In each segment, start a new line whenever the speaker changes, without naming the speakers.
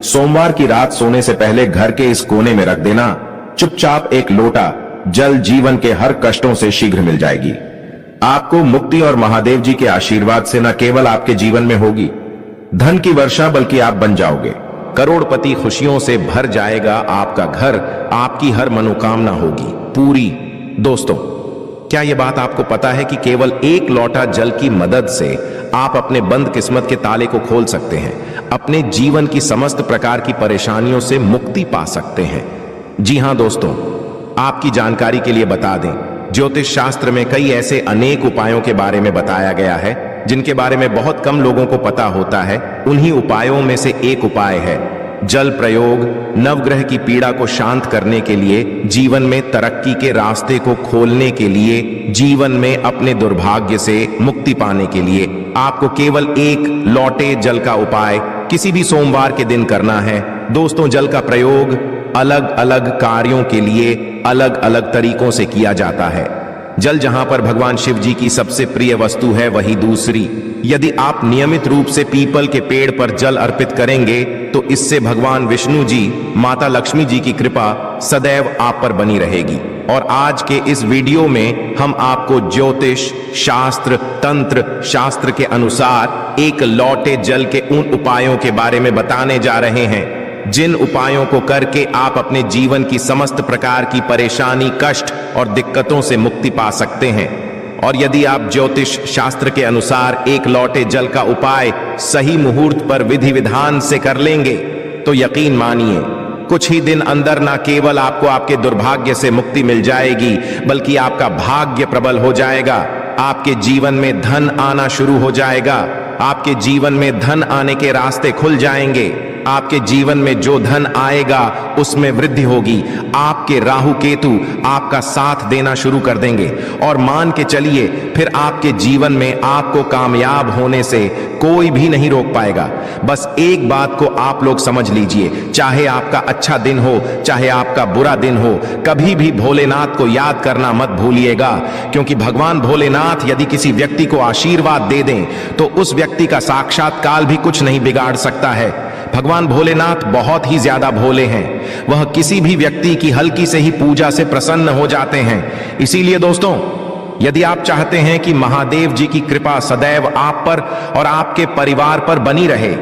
सोमवार की रात सोने से पहले घर के इस कोने में रख देना। चुपचाप एक लोटा जल जीवन के हर कष्टों से शीघ्र मिल जाएगी। आपको मुक्ति और महादेव जी के आशीर्वाद से न केवल आपके जीवन में होगी धन की वर्षा, बल्कि आप बन जाओगे करोड़पति। खुशियों से भर जाएगा आपका घर, आपकी हर मनोकामना होगी पूरी। दोस्तों, क्या यह बात आपको पता है कि केवल एक लोटा जल की मदद से आप अपने बंद किस्मत के ताले को खोल सकते हैं, अपने जीवन की समस्त प्रकार की परेशानियों से मुक्ति पा सकते हैं। जी हां दोस्तों, आपकी जानकारी के लिए बता दें, ज्योतिष शास्त्र में कई ऐसे अनेक उपायों के बारे में बताया गया है जिनके बारे में बहुत कम लोगों को पता होता है। उन्हीं उपायों में से एक उपाय है जल प्रयोग। नवग्रह की पीड़ा को शांत करने के लिए, जीवन में तरक्की के रास्ते को खोलने के लिए, जीवन में अपने दुर्भाग्य से मुक्ति पाने के लिए आपको केवल एक लोटे जल का उपाय किसी भी सोमवार के दिन करना है। दोस्तों, जल का प्रयोग अलग अलग कार्यों के लिए अलग अलग तरीकों से किया जाता है। जल जहां पर भगवान शिव जी की सबसे प्रिय वस्तु है, वही दूसरी। यदि आप नियमित रूप से पीपल के पेड़ पर जल अर्पित करेंगे तो इससे भगवान विष्णु जी, माता लक्ष्मी जी की कृपा सदैव आप पर बनी रहेगी। और आज के इस वीडियो में हम आपको ज्योतिष शास्त्र, तंत्र शास्त्र के अनुसार एक लोटे जल के उन उपायों के बारे में बताने जा रहे हैं जिन उपायों को करके आप अपने जीवन की समस्त प्रकार की परेशानी, कष्ट और दिक्कतों से मुक्ति पा सकते हैं। और यदि आप ज्योतिष शास्त्र के अनुसार एक लोटे जल का उपाय सही मुहूर्त पर विधि विधान से कर लेंगे तो यकीन मानिए कुछ ही दिन अंदर न केवल आपको आपके दुर्भाग्य से मुक्ति मिल जाएगी, बल्कि आपका भाग्य प्रबल हो जाएगा। आपके जीवन में धन आना शुरू हो जाएगा। आपके जीवन में धन आने के रास्ते खुल जाएंगे। आपके जीवन में जो धन आएगा उसमें वृद्धि होगी। आपके राहु केतु आपका साथ देना शुरू कर देंगे और मान के चलिए फिर आपके जीवन में आपको कामयाब होने से कोई भी नहीं रोक पाएगा। बस एक बात को आप लोग समझ लीजिए, चाहे आपका अच्छा दिन हो चाहे आपका बुरा दिन हो, कभी भी भोलेनाथ को याद करना मत भूलिएगा, क्योंकि भगवान भोलेनाथ यदि किसी व्यक्ति को आशीर्वाद दे दें तो उस व्यक्ति का साक्षात काल भी कुछ नहीं बिगाड़ सकता है। भगवान भोलेनाथ बहुत ही ज्यादा भोले हैं। वह किसी भी व्यक्ति की हल्की से ही पूजा से प्रसन्न हो जाते हैं। इसीलिए दोस्तों, यदि आप चाहते हैं कि महादेव जी की कृपा सदैव आप पर और आपके परिवार पर बनी रहे,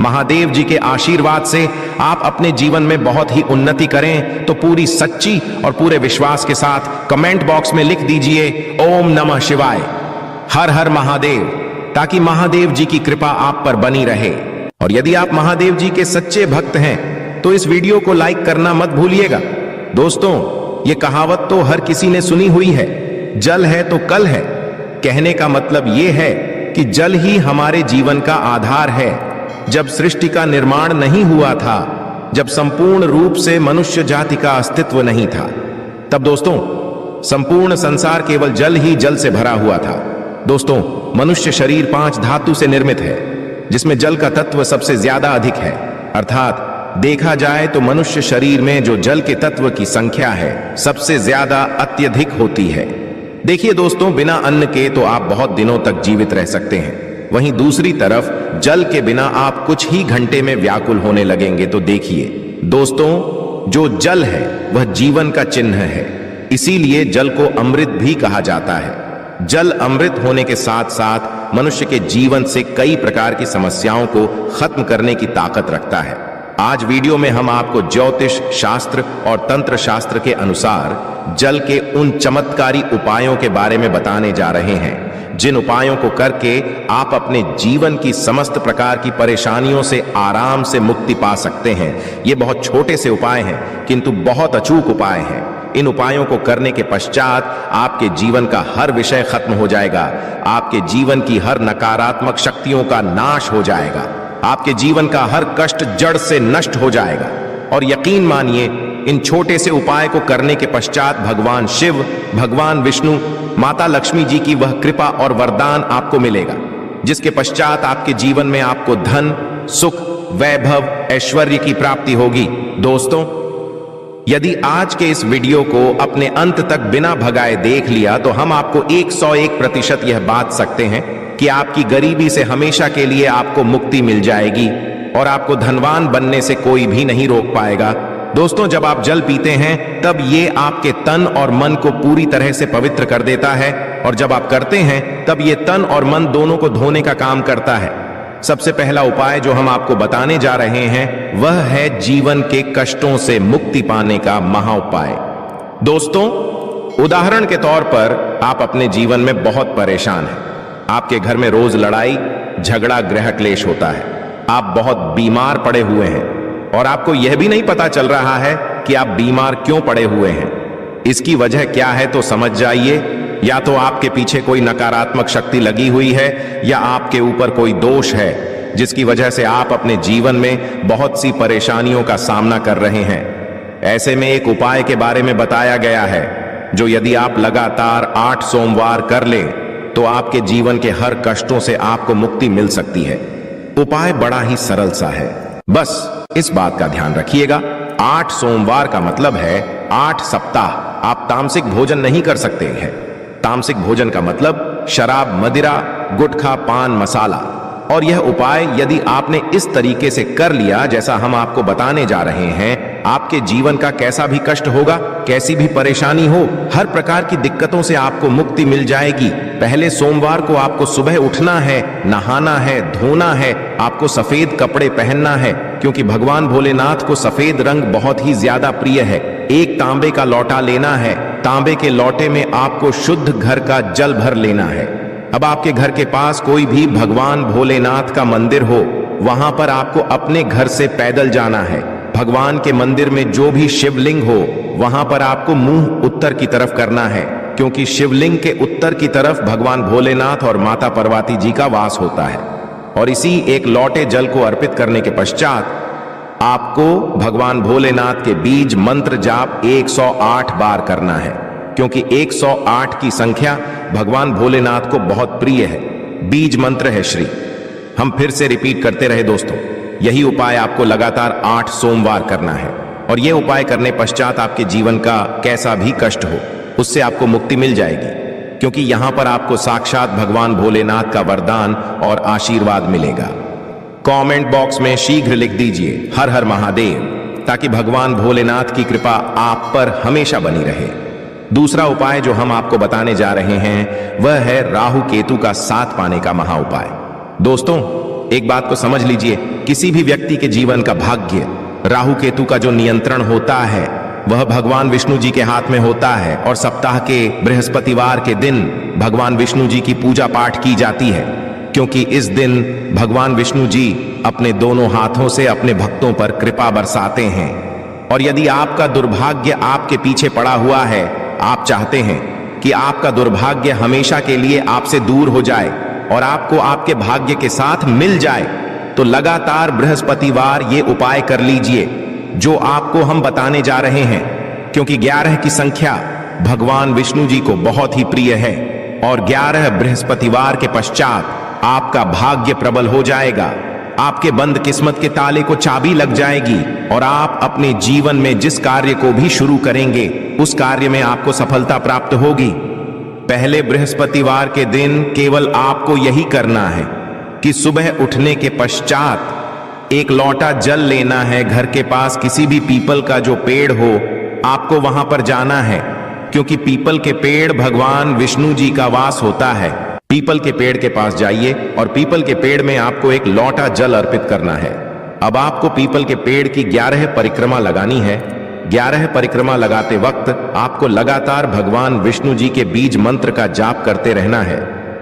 महादेव जी के आशीर्वाद से आप अपने जीवन में बहुत ही उन्नति करें, तो पूरी सच्ची और पूरे विश्वास के साथ कमेंट बॉक्स में लिख दीजिए ओम नमः शिवाय, हर हर महादेव, ताकि महादेव जी की कृपा आप पर बनी रहे। और यदि आप महादेव जी के सच्चे भक्त हैं तो इस वीडियो को लाइक करना मत भूलिएगा। दोस्तों, ये कहावत तो हर किसी ने सुनी हुई है, जल है तो कल है। कहने का मतलब ये है कि जल ही हमारे जीवन का आधार है। जब सृष्टि का निर्माण नहीं हुआ था, जब संपूर्ण रूप से मनुष्य जाति का अस्तित्व नहीं था, तब दोस्तों संपूर्ण संसार केवल जल ही जल से भरा हुआ था। दोस्तों, मनुष्य शरीर 5 धातु से निर्मित है, जिसमें जल का तत्व सबसे ज्यादा अधिक है। अर्थात देखा जाए तो मनुष्य शरीर में जो जल के तत्व की संख्या है सबसे ज्यादा अत्यधिक होती है। देखिए दोस्तों, बिना अन्न के तो आप बहुत दिनों तक जीवित रह सकते हैं, वहीं दूसरी तरफ जल के बिना आप कुछ ही घंटे में व्याकुल होने लगेंगे। तो देखिए दोस्तों, जो जल है वह जीवन का चिन्ह है, इसीलिए जल को अमृत भी कहा जाता है। जल अमृत होने के साथ साथ मनुष्य के जीवन से कई प्रकार की समस्याओं को खत्म करने की ताकत रखता है। आज वीडियो में हम आपको ज्योतिष शास्त्र और तंत्र शास्त्र के अनुसार जल के उन चमत्कारी उपायों के बारे में बताने जा रहे हैं, जिन उपायों को करके आप अपने जीवन की समस्त प्रकार की परेशानियों से आराम से मुक्ति पा सकते हैं। ये बहुत छोटे से उपाय हैं, किंतु बहुत अचूक उपाय हैं। इन उपायों को करने के पश्चात आपके जीवन का हर विषय खत्म हो जाएगा। आपके जीवन की हर नकारात्मक शक्तियों का नाश हो जाएगा। आपके जीवन का हर कष्ट जड़ से नष्ट हो जाएगा। और यकीन मानिए, इन छोटे से उपाय को करने के पश्चात भगवान शिव, भगवान विष्णु, माता लक्ष्मी जी की वह कृपा और वरदान आपको मिलेगा, जिसके पश्चात आपके जीवन में आपको धन, सुख, वैभव, ऐश्वर्य की प्राप्ति होगी। दोस्तों, यदि आज के इस वीडियो को अपने अंत तक बिना भगाए देख लिया तो हम आपको 101% यह बात सकते हैं कि आपकी गरीबी से हमेशा के लिए आपको मुक्ति मिल जाएगी। और आपको धनवान बनने से कोई भी नहीं रोक पाएगा। दोस्तों, जब आप जल पीते हैं तब ये आपके तन और मन को पूरी तरह से पवित्र कर देता है, और जब आप करते हैं तब ये तन और मन दोनों को धोने का काम करता है। सबसे पहला उपाय जो हम आपको बताने जा रहे हैं वह है जीवन के कष्टों से मुक्ति पाने का महाउपाय। दोस्तों, उदाहरण के तौर पर आप अपने जीवन में बहुत परेशान हैं। आपके घर में रोज लड़ाई झगड़ा गृह क्लेश होता है। आप बहुत बीमार पड़े हुए हैं और आपको यह भी नहीं पता चल रहा है कि आप बीमार क्यों पड़े हुए हैं। इसकी वजह क्या है तो समझ जाइए। या तो आपके पीछे कोई नकारात्मक शक्ति लगी हुई है, या आपके ऊपर कोई दोष है जिसकी वजह से आप अपने जीवन में बहुत सी परेशानियों का सामना कर रहे हैं। ऐसे में एक उपाय के बारे में बताया गया है जो यदि आप लगातार 8 सोमवार कर लें तो आपके जीवन के हर कष्टों से आपको मुक्ति मिल सकती है। उपाय बड़ा ही सरल सा है, बस इस बात का ध्यान रखिएगा। 8 सोमवार का मतलब है 8 सप्ताह आप तामसिक भोजन नहीं कर सकते हैं। तामसिक भोजन का मतलब शराब, मदिरा, गुटखा, पान मसाला। और यह उपाय यदि आपने इस तरीके से कर लिया जैसा हम आपको बताने जा रहे हैं, आपके जीवन का कैसा भी कष्ट होगा, कैसी भी परेशानी हो, हर प्रकार की दिक्कतों से आपको मुक्ति मिल जाएगी। पहले सोमवार को आपको सुबह उठना है, नहाना है, धोना है, आपको सफेद कपड़े पहनना है क्योंकि भगवान भोलेनाथ को सफेद रंग बहुत ही ज्यादा प्रिय है। एक तांबे का लोटा लेना है, तांबे के लोटे में आपको शुद्ध घर का जल भर लेना है। अब आपके घर के पास कोई भी भगवान भोलेनाथ का मंदिर हो, वहां पर आपको अपने घर से पैदल जाना है। भगवान के मंदिर में जो भी शिवलिंग हो वहां पर आपको मुंह उत्तर की तरफ करना है, क्योंकि शिवलिंग के उत्तर की तरफ भगवान भोलेनाथ और माता पार्वती जी का वास होता है। और इसी एक लोटे जल को अर्पित करने के पश्चात आपको भगवान भोलेनाथ के बीज मंत्र जाप 108 बार करना है, क्योंकि 108 की संख्या भगवान भोलेनाथ को बहुत प्रिय है। बीज मंत्र है श्री। हम फिर से रिपीट करते रहे दोस्तों, यही उपाय आपको लगातार 8 सोमवार करना है, और यह उपाय करने पश्चात आपके जीवन का कैसा भी कष्ट हो उससे आपको मुक्ति मिल जाएगी, क्योंकि यहां पर आपको साक्षात भगवान भोलेनाथ का वरदान और आशीर्वाद मिलेगा। कमेंट बॉक्स में शीघ्र लिख दीजिए हर हर महादेव, ताकि भगवान भोलेनाथ की कृपा आप पर हमेशा बनी रहे। दूसरा उपाय जो हम आपको बताने जा रहे हैं वह है राहु केतु का साथ पाने का महा उपाय। दोस्तों, एक बात को समझ लीजिए, किसी भी व्यक्ति के जीवन का भाग्य राहु केतु का जो नियंत्रण होता है वह भगवान विष्णु जी के हाथ में होता है, और सप्ताह के बृहस्पतिवार के दिन भगवान विष्णु जी की पूजा पाठ की जाती है, क्योंकि इस दिन भगवान विष्णु जी अपने दोनों हाथों से अपने भक्तों पर कृपा बरसाते हैं। और यदि आपका दुर्भाग्य आपके पीछे पड़ा हुआ है, आप चाहते हैं कि आपका दुर्भाग्य हमेशा के लिए आपसे दूर हो जाए और आपको आपके भाग्य के साथ मिल जाए, तो लगातार बृहस्पतिवार ये उपाय कर लीजिए जो आपको हम बताने जा रहे हैं, क्योंकि 11 की संख्या भगवान विष्णु जी को बहुत ही प्रिय है, और 11 बृहस्पतिवार के पश्चात आपका भाग्य प्रबल हो जाएगा। आपके बंद किस्मत के ताले को चाबी लग जाएगी, और आप अपने जीवन में जिस कार्य को भी शुरू करेंगे उस कार्य में आपको सफलता प्राप्त होगी। पहले बृहस्पतिवार के दिन केवल आपको यही करना है कि सुबह उठने के पश्चात एक लोटा जल लेना है। घर के पास किसी भी पीपल का जो पेड़ हो आपको वहां पर जाना है, क्योंकि पीपल के पेड़ भगवान विष्णु जी का वास होता है। पीपल के पेड़ के पास जाइए और पीपल के पेड़ में आपको एक लोटा जल अर्पित करना है। अब आपको पीपल के पेड़ की 11 परिक्रमा लगानी है। 11 परिक्रमा लगाते वक्त आपको लगातार भगवान विष्णु जी के बीज मंत्र का जाप करते रहना है।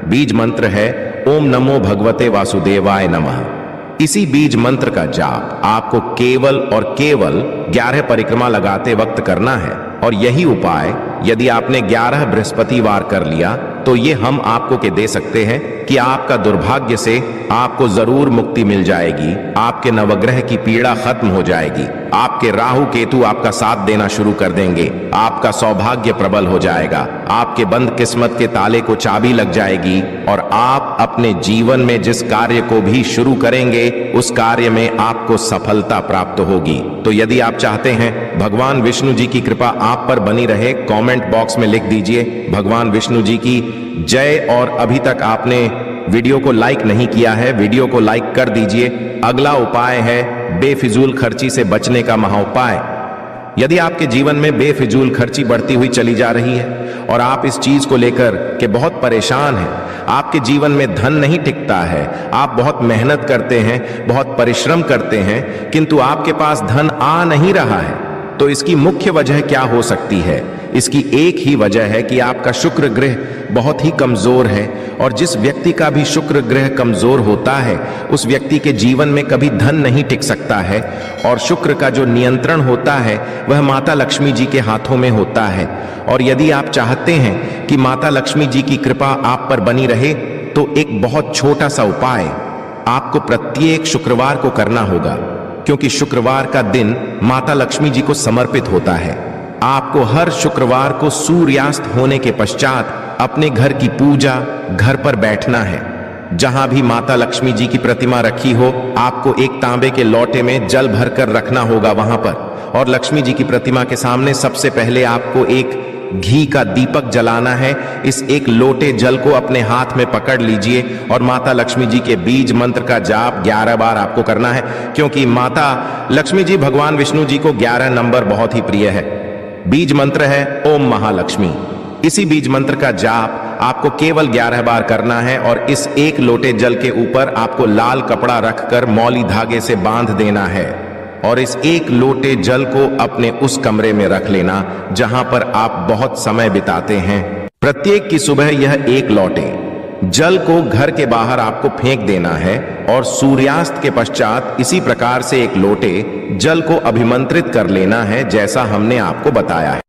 बीज मंत्र है ओम नमो भगवते वासुदेवाय नमः। इसी बीज मंत्र का जाप आपको केवल और केवल 11 परिक्रमा लगाते वक्त करना है, और यही उपाय यदि आपने 11 बृहस्पतिवार कर लिया तो ये हम आपको के दे सकते हैं कि आपका दुर्भाग्य से आपको जरूर मुक्ति मिल जाएगी। आपके नवग्रह की पीड़ा खत्म हो जाएगी। आपके राहु केतु आपका साथ देना शुरू कर देंगे। आपका सौभाग्य प्रबल हो जाएगा। आपके बंद किस्मत के ताले को चाबी लग जाएगी, और आप अपने जीवन में जिस कार्य को भी शुरू करेंगे उस कार्य में आपको सफलता प्राप्त होगी। तो यदि आप चाहते हैं भगवान विष्णु जी की कृपा आप पर बनी रहे, कमेंट बॉक्स में लिख दीजिए भगवान विष्णु जी की जय। और अभी तक आपने वीडियो को लाइक नहीं किया है, वीडियो को लाइक कर दीजिए। अगला उपाय है बेफिजूल खर्ची से बचने का महाउपाय। यदि आपके जीवन में बेफिजूल खर्ची बढ़ती हुई चली जा रही है और आप इस चीज को लेकर के बहुत परेशान हैं, आपके जीवन में धन नहीं टिकता है, आप बहुत मेहनत करते हैं, बहुत परिश्रम करते हैं, किंतु आपके पास धन आ नहीं रहा है, तो इसकी मुख्य वजह क्या हो सकती है? इसकी एक ही वजह है कि आपका शुक्र ग्रह बहुत ही कमजोर है, और जिस व्यक्ति का भी शुक्र ग्रह कमजोर होता है उस व्यक्ति के जीवन में कभी धन नहीं टिक सकता है। और शुक्र का जो नियंत्रण होता है वह माता लक्ष्मी जी के हाथों में होता है। और यदि आप चाहते हैं कि माता लक्ष्मी जी की कृपा आप पर बनी रहे, तो एक बहुत छोटा सा उपाय आपको प्रत्येक शुक्रवार को करना होगा, क्योंकि शुक्रवार का दिन माता लक्ष्मी जी को समर्पित होता है। आपको हर शुक्रवार को सूर्यास्त होने के पश्चात अपने घर की पूजा घर पर बैठना है। जहां भी माता लक्ष्मी जी की प्रतिमा रखी हो, आपको एक तांबे के लोटे में जल भरकर रखना होगा वहां पर, और लक्ष्मी जी की प्रतिमा के सामने सबसे पहले आपको एक घी का दीपक जलाना है। इस एक लोटे जल को अपने हाथ में पकड़ लीजिए और माता लक्ष्मी जी के बीज मंत्र का जाप 11 बार आपको करना है, क्योंकि माता लक्ष्मी जी भगवान विष्णु जी को 11 नंबर बहुत ही प्रिय है। बीज मंत्र है ओम महालक्ष्मी। इसी बीज मंत्र का जाप आपको केवल 11 बार करना है, और इस एक लोटे जल के ऊपर आपको लाल कपड़ा रखकर मौली धागे से बांध देना है, और इस एक लोटे जल को अपने उस कमरे में रख लेना जहां पर आप बहुत समय बिताते हैं। प्रत्येक की सुबह यह एक लोटे जल को घर के बाहर आपको फेंक देना है, और सूर्यास्त के पश्चात इसी प्रकार से एक लोटे जल को अभिमंत्रित कर लेना है, जैसा हमने आपको बताया है।